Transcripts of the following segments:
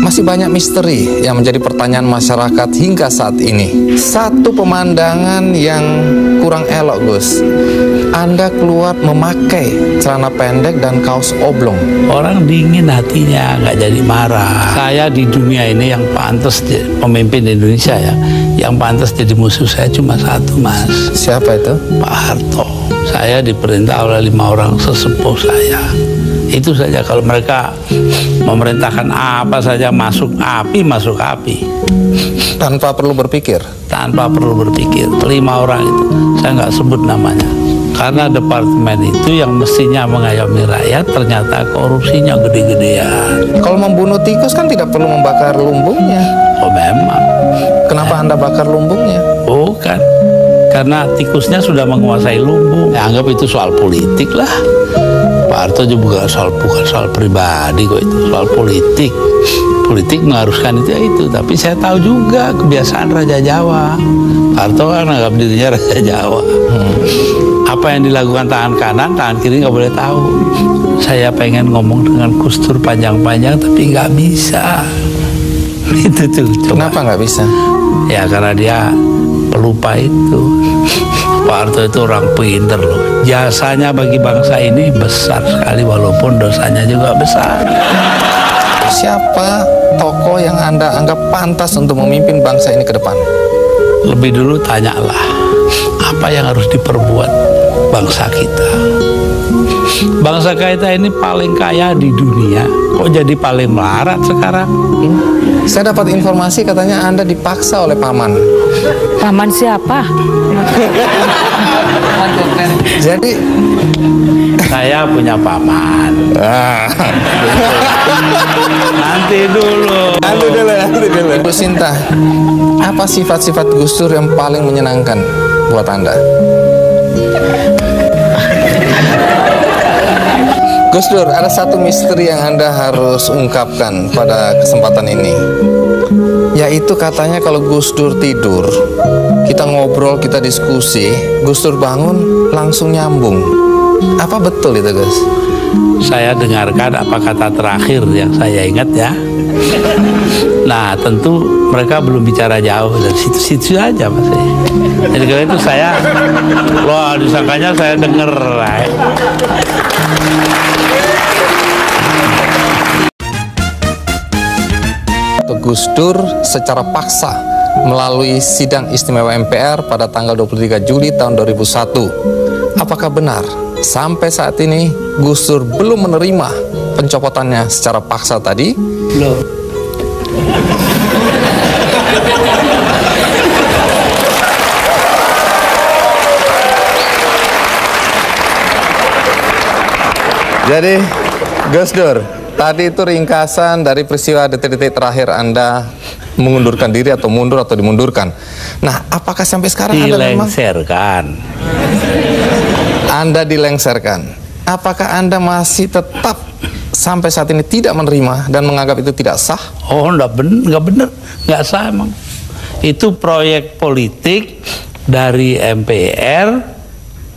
Masih banyak misteri yang menjadi pertanyaan masyarakat hingga saat ini. Satu pemandangan yang kurang elok, Gus. Anda keluar memakai celana pendek dan kaos oblong. Orang dingin hatinya, nggak jadi marah. Saya di dunia ini yang pantas pemimpin Indonesia ya, yang pantas jadi musuh saya cuma satu, Mas. Siapa itu? Pak Harto. Saya diperintah oleh 5 orang sesepuh saya. Itu saja, kalau mereka memerintahkan apa saja masuk api, masuk api. Tanpa perlu berpikir? Tanpa perlu berpikir. 5 orang itu, saya nggak sebut namanya. Karena departemen itu yang mestinya mengayomi rakyat, ternyata korupsinya gede-gedean. Kalau membunuh tikus kan tidak perlu membakar lumbungnya. Oh memang. Kenapa Anda bakar lumbungnya? Bukan. Karena tikusnya sudah menguasai lumbung. Ya, anggap itu soal politik lah. Pak Harto juga bukan soal pribadi kok, itu soal politik. Politik mengharuskan itu. Tapi saya tahu juga kebiasaan Raja Jawa. Pak Harto kan anggap dirinya Raja Jawa. Apa yang dilakukan tangan kanan, tangan kiri nggak boleh tahu. Saya pengen ngomong dengan Gus Dur panjang-panjang tapi nggak bisa. Itu tuh. Kenapa nggak bisa? Ya karena dia pelupa itu. Pak Harto itu orang pinter loh. Jasanya bagi bangsa ini besar sekali walaupun dosanya juga besar. Siapa tokoh yang Anda anggap pantas untuk memimpin bangsa ini ke depan? Lebih dulu tanyalah, apa yang harus diperbuat bangsa kita? Bangsa kita ini paling kaya di dunia, kok jadi paling melarat sekarang? Saya dapat informasi katanya Anda dipaksa oleh paman. Paman siapa? Jadi saya punya paman. Nanti dulu. Ibu Sinta, apa sifat-sifat Gus Dur yang paling menyenangkan buat Anda? Gus Dur, ada satu misteri yang Anda harus ungkapkan pada kesempatan ini. Yaitu katanya kalau Gus Dur tidur, kita ngobrol, kita diskusi, Gus Dur bangun langsung nyambung. Apa betul itu, Gus? Saya dengarkan apa kata terakhir yang saya ingat ya. Nah tentu mereka belum bicara jauh dari situ-situ aja Mas. Jadi karena itu saya, loh disangkanya saya denger. Gus Dur secara paksa melalui sidang istimewa MPR pada tanggal 23 Juli tahun 2001. Apakah benar sampai saat ini Gus Dur belum menerima pencopotannya secara paksa tadi? Belum. Jadi Gus Dur, tadi itu ringkasan dari peristiwa detik-detik terakhir Anda mengundurkan diri atau mundur atau dimundurkan. Nah, apakah sampai sekarang Anda dilengserkan? Apakah Anda masih tetap sampai saat ini tidak menerima dan menganggap itu tidak sah? Oh, nggak benar, nggak sah emang. Itu proyek politik dari MPR.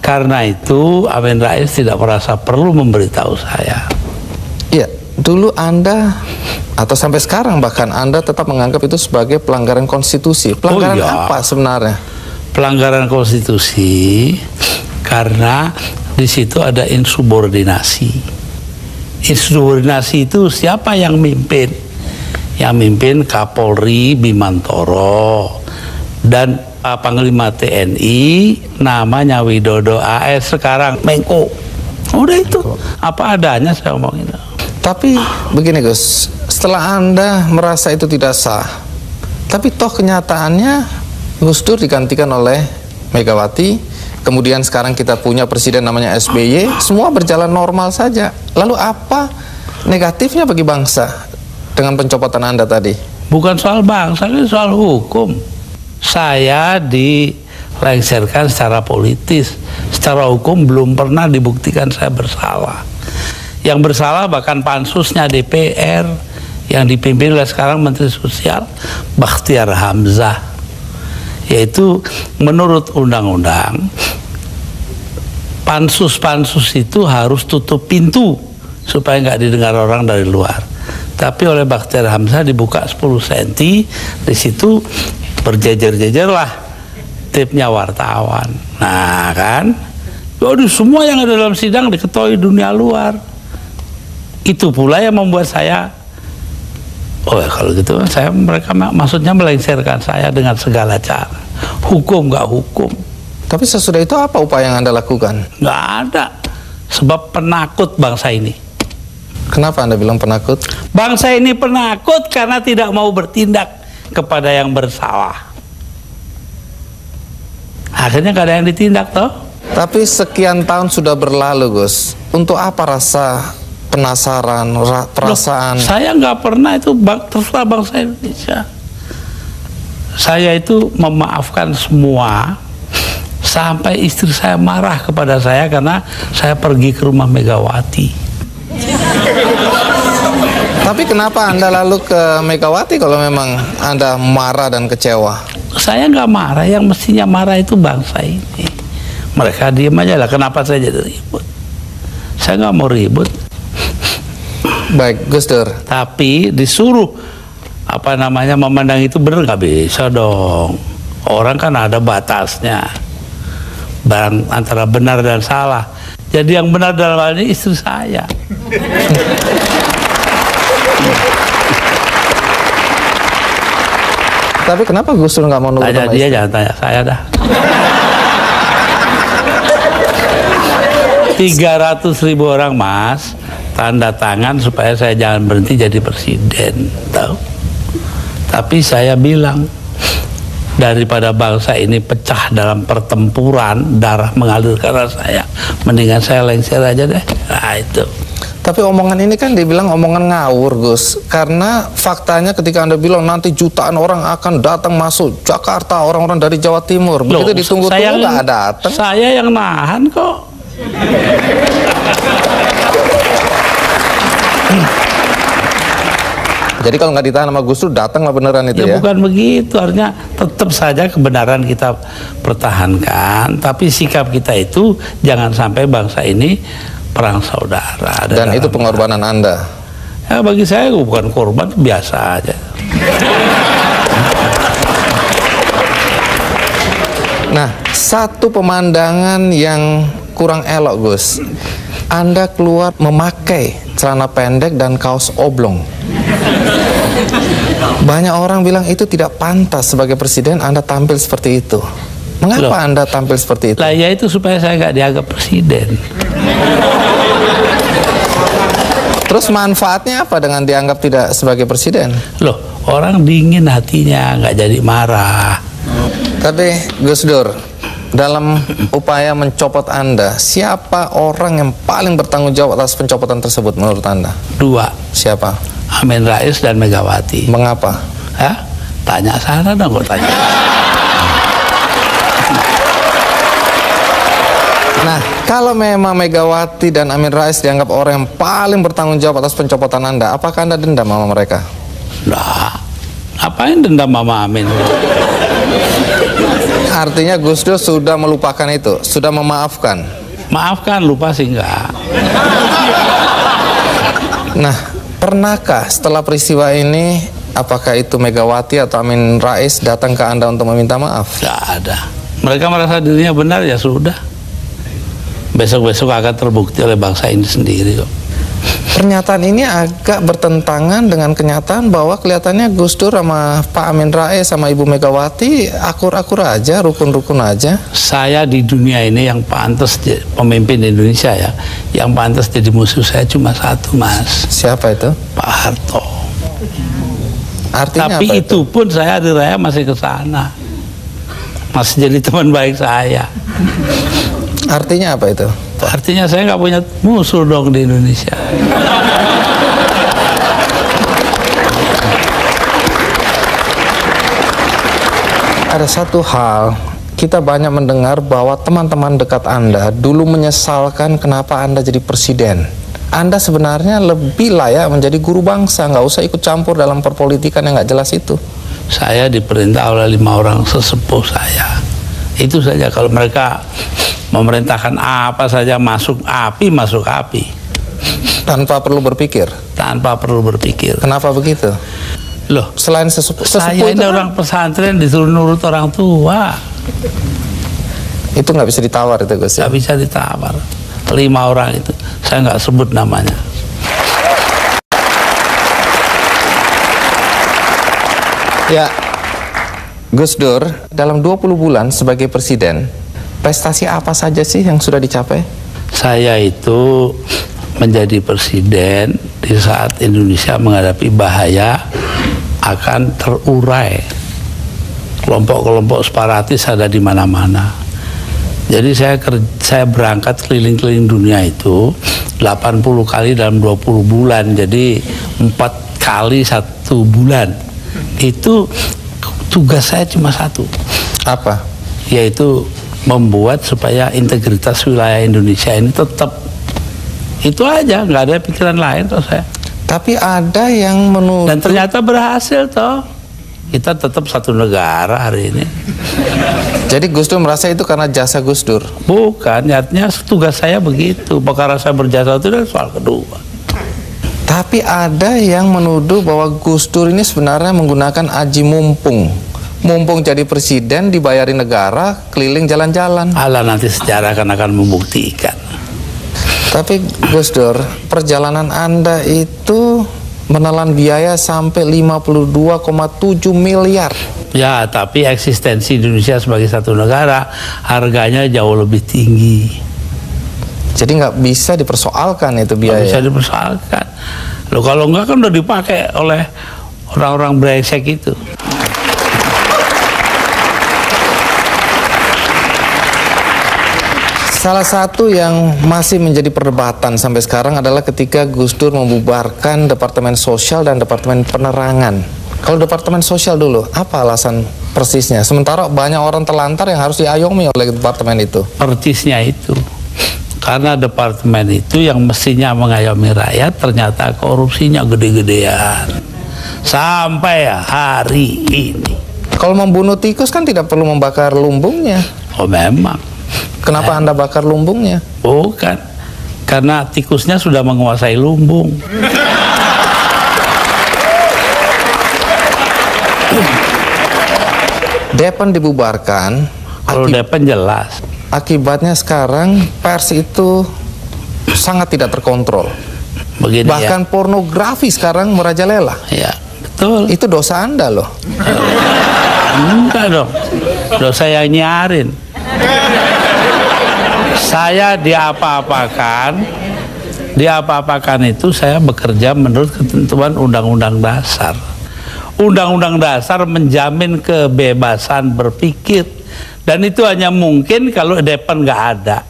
Karena itu Amin Rais tidak merasa perlu memberitahu saya. Iya, dulu Anda atau sampai sekarang bahkan Anda tetap menganggap itu sebagai pelanggaran konstitusi. Pelanggaran apa sebenarnya? Pelanggaran konstitusi karena di situ ada insubordinasi. Insubordinasi itu siapa yang mimpin? Yang mimpin Kapolri Bimantoro dan Panglima TNI namanya Widodo AS, sekarang Menko. Udah itu apa adanya saya ngomongin. Tapi begini Gus, setelah Anda merasa itu tidak sah, tapi toh kenyataannya Gus Dur digantikan oleh Megawati, kemudian sekarang kita punya presiden namanya SBY, semua berjalan normal saja. Lalu apa negatifnya bagi bangsa dengan pencopotan Anda tadi? Bukan soal bangsa, ini soal hukum. Saya dilengserkan secara politis, secara hukum belum pernah dibuktikan saya bersalah. Yang bersalah bahkan pansusnya DPR yang dipimpin oleh sekarang Menteri Sosial Bakhtiar Hamzah. Yaitu menurut undang-undang pansus-pansus itu harus tutup pintu supaya nggak didengar orang dari luar. Tapi oleh Bakhtiar Hamzah dibuka 10 cm, di situ berjejer-jejer lah tipnya wartawan. Nah kan, waduh, semua yang ada dalam sidang diketahui dunia luar. Itu pula yang membuat saya, oh ya kalau gitu mereka maksudnya melengsarkan saya dengan segala cara. Hukum nggak hukum. Tapi sesudah itu apa upaya yang Anda lakukan? Nggak ada. Sebab penakut bangsa ini. Kenapa Anda bilang penakut? Bangsa ini penakut karena tidak mau bertindak kepada yang bersalah. Akhirnya gak ada yang ditindak toh. Tapi sekian tahun sudah berlalu, Gus. Untuk apa rasa penasaran, perasaan? Loh, saya nggak pernah itu terserah bangsa Indonesia. Saya itu memaafkan semua. Sampai istri saya marah kepada saya karena saya pergi ke rumah Megawati. Tapi kenapa Anda lalu ke Megawati kalau memang Anda marah dan kecewa? Saya nggak marah, yang mestinya marah itu bangsa ini. Mereka diem aja lah, kenapa saya jadi ribut? Saya nggak mau ribut. Baik, Gus Dur. Tapi disuruh memandang itu benar, nggak bisa dong. Orang kan ada batasnya. Barang antara benar dan salah. Jadi yang benar dalam hal ini istri saya. Tapi kenapa Gus Dur nggak mau nurut tanya sama dia, istri? jangan tanya saya dah. 300.000 orang mas tanda tangan supaya saya jangan berhenti jadi presiden, tahu? Tapi saya bilang, daripada bangsa ini pecah dalam pertempuran, darah mengalir karena saya, mendingan saya lengser aja deh. Nah itu. Tapi omongan ini kan dibilang omongan ngawur, Gus. Karena faktanya ketika Anda bilang nanti jutaan orang akan datang masuk Jakarta, orang-orang dari Jawa Timur. Begitu ditunggu-tunggu nggak datang. Saya yang nahan kok. Jadi kalau nggak ditahan sama Gus Dur, datanglah beneran itu ya? Bukan begitu, artinya tetap saja kebenaran kita pertahankan, tapi sikap kita itu jangan sampai bangsa ini perang saudara. Dan itu pengorbanan Anda? Ya bagi saya bukan korban, biasa aja. Nah, satu pemandangan yang kurang elok, Gus. Anda keluar memakai celana pendek dan kaos oblong. Banyak orang bilang itu tidak pantas sebagai presiden Anda tampil seperti itu. Mengapa Anda tampil seperti itu? Lah ya itu supaya saya nggak dianggap presiden. Terus manfaatnya apa dengan dianggap tidak sebagai presiden? Loh, orang dingin hatinya, nggak jadi marah. Tapi Gus Dur, dalam upaya mencopot Anda, siapa orang yang paling bertanggung jawab atas pencopotan tersebut menurut Anda? 2. Siapa? Amin Rais dan Megawati. Mengapa? Hah? Tanya sana dong, kok tanya. Nah, kalau memang Megawati dan Amin Rais dianggap orang yang paling bertanggung jawab atas pencopotan Anda, apakah Anda dendam sama mereka? Nah, ngapain dendam sama Amin? Artinya Gus Dur sudah melupakan itu, sudah memaafkan. Maafkan, lupa sih enggak. Nah, pernahkah setelah peristiwa ini, apakah itu Megawati atau Amin Rais datang ke Anda untuk meminta maaf? Enggak ada. Mereka merasa dirinya benar, ya sudah. Besok-besok akan terbukti oleh bangsa ini sendiri kok. Pernyataan ini agak bertentangan dengan kenyataan bahwa kelihatannya Gus Dur sama Pak Amin Rais sama Ibu Megawati akur-akur aja, rukun-rukun aja. Saya di dunia ini yang pantas pemimpin Indonesia ya, yang pantas jadi musuh saya cuma satu, Mas. Siapa itu? Pak Harto. Artinya tapi apa itu pun saya hari raya masih ke sana, masih jadi teman baik saya. Artinya apa itu? Artinya saya nggak punya musuh dong di Indonesia. Ada satu hal, kita banyak mendengar bahwa teman-teman dekat Anda dulu menyesalkan kenapa Anda jadi presiden. Anda sebenarnya lebih layak menjadi guru bangsa, nggak usah ikut campur dalam perpolitikan yang nggak jelas itu. Saya diperintah oleh 5 orang sesepuh saya. Itu saja, kalau mereka memerintahkan apa saja masuk api, masuk api. Tanpa perlu berpikir. Tanpa perlu berpikir. Kenapa begitu? Loh, Selain sesepuh saya itu ini kan, orang pesantren disuruh nurut orang tua. itu nggak bisa ditawar itu Gus. Nggak bisa ditawar. 5 orang itu, saya nggak sebut namanya. Ya, Gus Dur, dalam 20 bulan sebagai presiden, prestasi apa saja sih yang sudah dicapai? Saya itu menjadi presiden di saat Indonesia menghadapi bahaya akan terurai. Kelompok-kelompok separatis ada di mana-mana. Jadi saya berangkat keliling-keliling dunia itu 80 kali dalam 20 bulan. Jadi 4 kali 1 bulan. Itu tugas saya cuma satu. Apa? Yaitu membuat supaya integritas wilayah Indonesia ini tetap. Itu aja, nggak ada pikiran lain toh saya. Tapi ada yang menuduh. Dan ternyata berhasil toh. Kita tetap satu negara hari ini. Jadi Gus Dur merasa itu karena jasa Gus Dur? Bukan, artinya tugas saya begitu. Perkara saya berjasa itu adalah soal kedua. Tapi ada yang menuduh bahwa Gus Dur ini sebenarnya menggunakan aji mumpung. Mumpung jadi presiden, dibayari negara, keliling jalan-jalan. Allah nanti sejarah akan membuktikan. Tapi Gus Dur, perjalanan Anda itu menelan biaya sampai 52,7 miliar. Ya, tapi eksistensi Indonesia sebagai satu negara harganya jauh lebih tinggi. Jadi nggak bisa dipersoalkan itu biaya. Nggak bisa dipersoalkan. Loh, kalau enggak kan udah dipakai oleh orang-orang brengsek itu. Salah satu yang masih menjadi perdebatan sampai sekarang adalah ketika Gus Dur membubarkan Departemen Sosial dan Departemen Penerangan. Kalau Departemen Sosial dulu, apa alasan persisnya? Sementara banyak orang terlantar yang harus diayomi oleh departemen itu. Persisnya itu. Karena departemen itu yang mestinya mengayomi rakyat, ternyata korupsinya gede-gedean. Sampai hari ini. Kalau membunuh tikus kan tidak perlu membakar lumbungnya. Oh memang. Kenapa Anda bakar lumbungnya? Bukan. Karena tikusnya sudah menguasai lumbung. Depan dibubarkan. Kalau Depan jelas. Akibatnya sekarang pers itu sangat tidak terkontrol. Begini Bahkan pornografi sekarang merajalela. ya. Betul. Itu dosa Anda loh. Enggak dong. Dosa yang nyarin. Saya diapa-apakan itu saya bekerja menurut ketentuan Undang-Undang Dasar. Undang-Undang Dasar menjamin kebebasan berpikir, dan itu hanya mungkin kalau Depan nggak ada.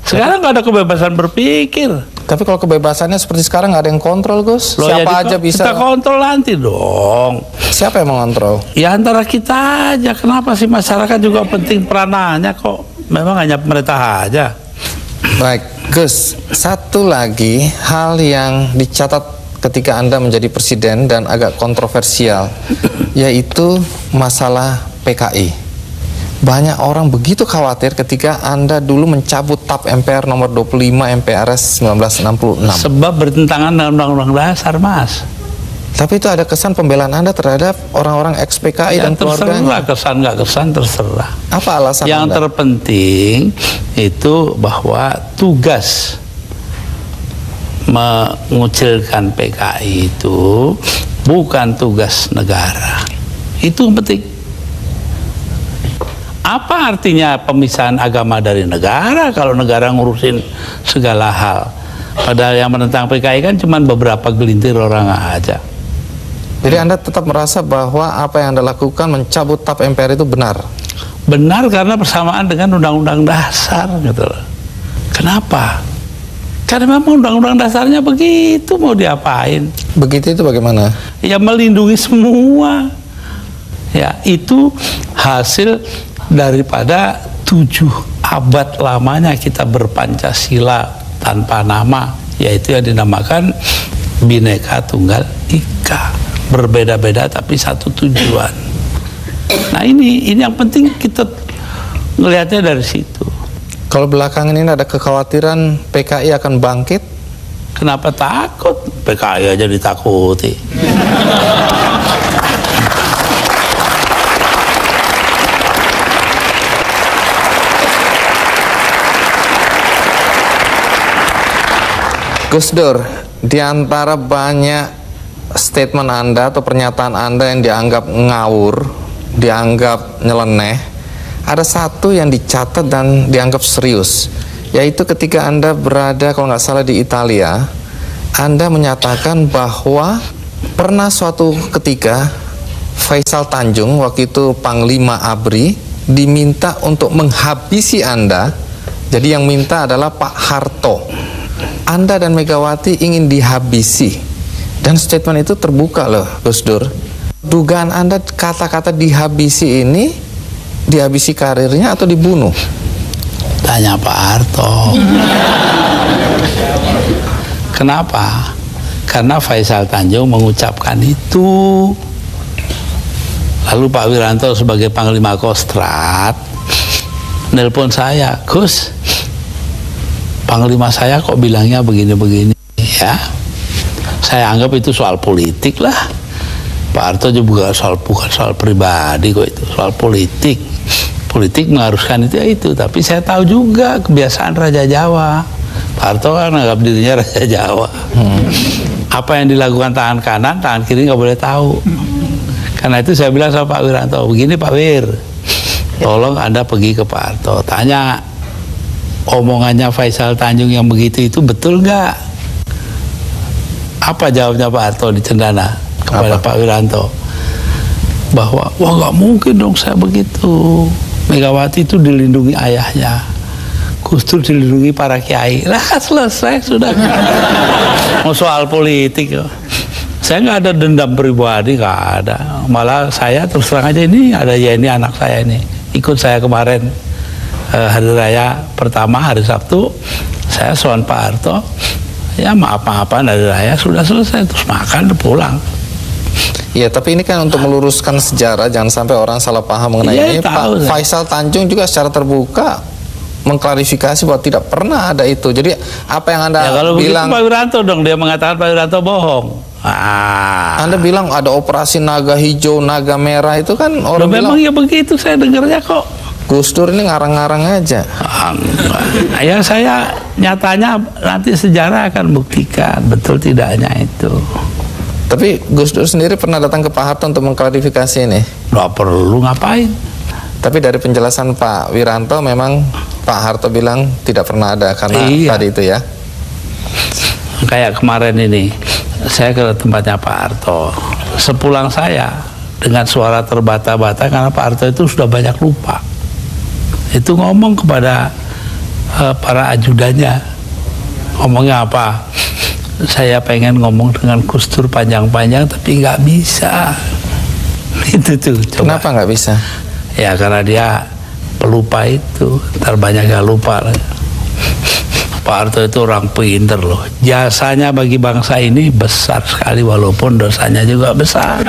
Sekarang nggak ada kebebasan berpikir. Tapi kalau kebebasannya seperti sekarang nggak ada yang kontrol, Gus. Loh, Siapa ya aja bisa. Kita kontrol nanti dong. Siapa yang mengontrol? Ya antara kita aja. Kenapa sih masyarakat juga penting peranannya kok? Memang hanya pemerintah aja. Baik, Gus. Satu lagi hal yang dicatat ketika Anda menjadi presiden dan agak kontroversial, yaitu masalah PKI. Banyak orang begitu khawatir ketika Anda dulu mencabut TAP MPR nomor 25 MPRS 1966. Sebab bertentangan dengan Undang-Undang Dasar, Mas. Tapi itu ada kesan pembelaan Anda terhadap orang-orang ex-PKI Ya, dan keluarganya. terserah, kesan nggak kesan terserah. Apa alasan Yang Anda? terpenting itu bahwa tugas mengucilkan PKI itu bukan tugas negara. Itu yang penting. Apa artinya pemisahan agama dari negara kalau negara ngurusin segala hal? Padahal yang menentang PKI kan cuma beberapa gelintir orang aja. Jadi Anda tetap merasa bahwa apa yang Anda lakukan mencabut TAP MPR itu benar? Benar karena bersamaan dengan Undang-Undang Dasar gitu loh. Kenapa? Karena memang Undang-Undang Dasarnya begitu, mau diapain? Begitu itu bagaimana? Ya melindungi semua. Ya itu hasil daripada 7 abad lamanya kita berpancasila tanpa nama, yaitu yang dinamakan Bhinneka Tunggal Ika. Berbeda-beda tapi satu tujuan. Nah ini yang penting kita ngelihatnya dari situ. Kalau belakangan ini ada kekhawatiran PKI akan bangkit, Kenapa takut? PKI aja ditakuti. Gus Dur, di antara banyak statement Anda atau pernyataan Anda yang dianggap ngawur, dianggap nyeleneh, ada satu yang dicatat dan dianggap serius, yaitu ketika Anda berada, kalau nggak salah, di Italia. Anda menyatakan bahwa pernah suatu ketika Faisal Tanjung, waktu itu Panglima ABRI, diminta untuk menghabisi Anda. Jadi yang minta adalah Pak Harto. Anda dan Megawati ingin dihabisi, dan statement itu terbuka loh, Gus Dur. Dugaan Anda kata-kata dihabisi ini, dihabisi karirnya atau dibunuh? Tanya Pak Harto. Kenapa? Karena Faisal Tanjung mengucapkan itu. Lalu Pak Wiranto sebagai Panglima Kostrad nelpon saya, Gus, Panglima saya kok bilangnya begini-begini ya. Saya anggap itu soal politik lah. Pak Harto juga bukan soal pribadi kok, itu soal politik. Politik mengharuskan itu. Tapi saya tahu juga kebiasaan Raja Jawa. Pak Harto kan anggap dirinya Raja Jawa. Apa yang dilakukan tangan kanan, tangan kiri nggak boleh tahu. Karena itu saya bilang sama Pak Wiranto, begini Pak Wir, tolong Anda pergi ke Pak Harto, tanya omongannya Faisal Tanjung yang begitu itu betul nggak? Apa jawabnya Pak Harto di Cendana kepada Pak Wiranto? Bahwa wah nggak mungkin dong saya begitu. Megawati itu dilindungi ayahnya, Gus Dur dilindungi para kiai. Lah selesai sudah. Mau soal politik ya. Saya nggak ada dendam pribadi, nggak ada. Malah saya terus terang aja, ini ada Yeni anak saya ini ikut saya kemarin hari raya pertama, hari Sabtu, saya soal Pak Harto, ya maaf-maafan hari raya sudah selesai, terus makan pulang. Ya, tapi ini kan untuk meluruskan sejarah, jangan sampai orang salah paham mengenai ini. Pak Faisal Tanjung juga secara terbuka mengklarifikasi bahwa tidak pernah ada itu. Jadi apa yang Anda kalau bilang, Pak Wiranto dong, dia mengatakan Pak Wiranto bohong. Anda bilang ada operasi naga hijau, naga merah, itu kan orang memang bilang, ya begitu, saya dengarnya kok. Gus Dur ini ngarang-ngarang aja. Ya saya nyatanya nanti sejarah akan buktikan betul tidaknya itu. Tapi Gus Dur sendiri pernah datang ke Pak Harto untuk mengklarifikasi ini? Nggak perlu, ngapain? Tapi dari penjelasan Pak Wiranto memang Pak Harto bilang tidak pernah ada karena tadi itu ya. Kayak kemarin ini saya ke tempatnya Pak Harto. Sepulang saya dengan suara terbata-bata karena Pak Harto itu sudah banyak lupa. Itu ngomong kepada para ajudannya. Ngomongnya apa? Saya pengen ngomong dengan Gus Dur panjang-panjang tapi nggak bisa. Itu tuh. Coba. Kenapa nggak bisa? Ya karena dia pelupa itu. Ntar banyak yang lupa. Pak Harto itu orang pinter loh. Jasanya bagi bangsa ini besar sekali walaupun dosanya juga besar.